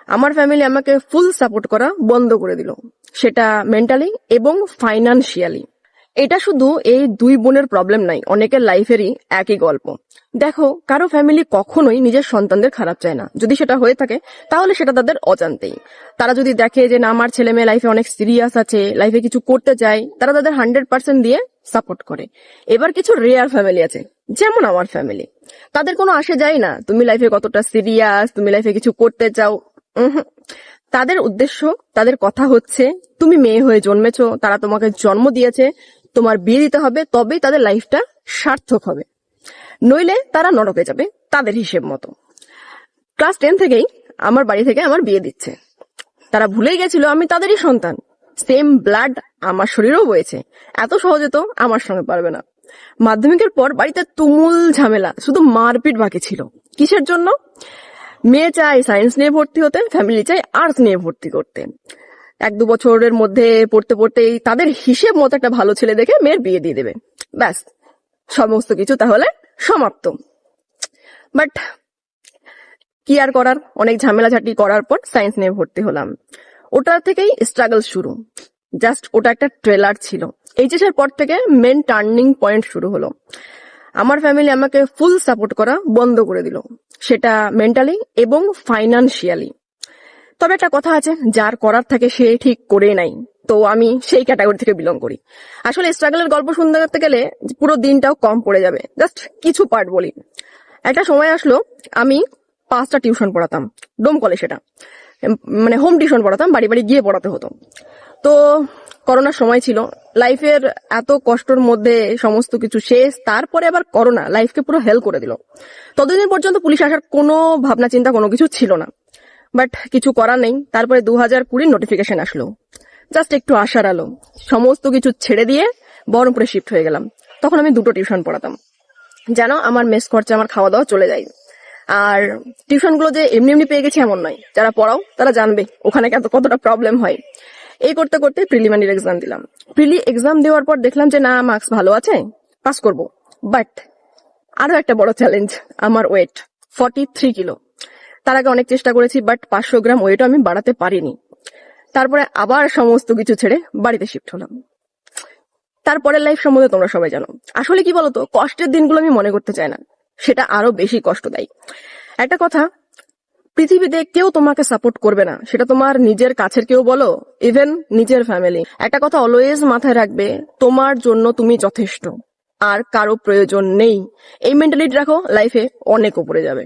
আমার ফ্যামিলি আমাকে full support করা বন্ধ করে দিল, সেটা মেন্টালি এবং ফাইনান্সিয়ালি। এটা শুধু এই দুই বোনের প্রবলেম নাই, অনেকের লাইফেরই একই গল্প। দেখো, কারো ফ্যামিলি কখনোই নিজের সন্তানদের খারাপ চায় না। যদি সেটা হয়ে থাকে তাহলে সেটা তাদের অজান্তেই। তারা যদি দেখে যে না, আমার ছেলে মেয়ে লাইফে অনেক সিরিয়াস আছে, লাইফে কিছু করতে চায়, তারা তাদের 100% দিয়ে সাপোর্ট করে। এবার কিছু রেয়ার ফ্যামিলি আছে, যেমন আমার ফ্যামিলি, তাদের কোনো আসে যায় না তুমি লাইফে কতটা সিরিয়াস, তুমি লাইফে কিছু করতে চাও। তাদের উদ্দেশ্য, তাদের কথা হচ্ছে তুমি মেয়ে হয়ে জন্মেছো, তারা তোমাকে জন্ম দিয়েছে, তোমার বিয়ে দিতে হবে, তবেই তাদের লাইফটা সার্থক হবে, নইলে তারা নরকে যাবে তাদের হিসেব মতো। ক্লাস 10 থেকেই আমার বাড়ি থেকে আমার বিয়ে দিচ্ছে। তারা ভুলেই গেছিল আমি তাদেরই সন্তান, সেম ব্লাড আমার শরীরেও বয়েছে, এত সহজে তো আমার সঙ্গে পারবে না। মাধ্যমিকের পর বাড়িতে তুমুল ঝামেলা, শুধু মারপিট বাকি ছিল। কিসের জন্য? মেয়ে চায় সায়েন্স নিয়ে ভর্তি হতে, ফ্যামিলি চায় আর্টস নিয়ে ভর্তি করতে। 1-2 বছরের মধ্যে পড়তে পড়তেই তাদের হিসেব মতো একটা ভালো ছেলে দেখে মেয়ের বিয়ে দিয়ে দেবে, ব্যাস সমস্ত কিছু তাহলে সমাপ্ত। বাট কি আর করার, অনেক ঝামেলাঝাটি করার পর সায়েন্স নিয়ে ভর্তি হলাম। ওটা থেকেই স্ট্রাগল শুরু। জাস্ট ওটা একটা ট্রেলার ছিল। এইচএস এর পর থেকে মেন টার্নিং পয়েন্ট শুরু হলো। আমার ফ্যামিলি আমাকে ফুল সাপোর্ট করা বন্ধ করে দিল, সেটা মেন্টালি এবং ফাইনান্সিয়ালি। তবে একটা কথা আছে, যার করার থাকে সে ঠিক করে নাই, তো আমি সেই ক্যাটাগরি থেকে বিলং করি। আসলে স্ট্রাগলের গল্প শুনতে করতে গেলে পুরো দিনটাও কম পড়ে যাবে, জাস্ট কিছু পার্ট বলি। একটা সময় আসলো, আমি 5টা টিউশন পড়াতাম, ডোম কলেজ, সেটা মানে হোম টিউশন পড়াতাম, বাড়ি বাড়ি গিয়ে পড়াতে হতো। তো করোনার সময় ছিল, লাইফের এত কষ্টর মধ্যে সমস্ত কিছু শেষ, তারপরে আবার করোনা লাইফকে পুরো হেল করে দিল। ততদিন পর্যন্ত পুলিশ আসার কোনো ভাবনা চিন্তা কোনো কিছু ছিল না, বাট কিছু করার নেই। তারপরে 2020 নোটিফিকেশন আসলো, জাস্ট একটু আশার আলো। সমস্ত কিছু ছেড়ে দিয়ে বহরমপুরে শিফট হয়ে গেলাম। তখন আমি 2টো টিউশন পড়াতাম, জানো আমার মেস খরচা, আমার খাওয়া দাওয়া চলে যায়। আর টিউশন গুলো যে এমনি এমনি পেয়ে গেছি এমন নয়, যারা পড়াও তারা জানবে ওখানে কতটা প্রবলেম হয়। এই করতে করতে প্রিলিমিনারি এক্সাম দিলাম। এক্সাম দেওয়ার পর দেখলাম যে না, মার্কস ভালো আছে, পাস করব। বাট আরো একটা বড় চ্যালেঞ্জ, আমার ওয়েট 43 কিলো। তার আগে অনেক চেষ্টা করেছি, বাট 500 গ্রাম ওয়েটও আমি বাড়াতে পারিনি। তারপরে আবার সমস্ত কিছু ছেড়ে বাড়িতে শিফট হলাম। তারপরের লাইফ সম্বন্ধে তোমরা সবাই জানো। আসলে কি বলতো, কষ্টের দিনগুলো আমি মনে করতে চাই না, সেটা আরো বেশি কষ্ট দেয়। একটা কথা, পৃথিবীতে কেউ তোমাকে সাপোর্ট করবে না, সেটা তোমার নিজের কাছের কেউ বলো, ইভেন নিজের ফ্যামিলি। একটা কথা অলওয়েজ মাথায় রাখবে, তোমার জন্য তুমি যথেষ্ট, আর কারো প্রয়োজন নেই। এই মেন্টালিটি রাখো, লাইফে অনেক উপরে যাবে।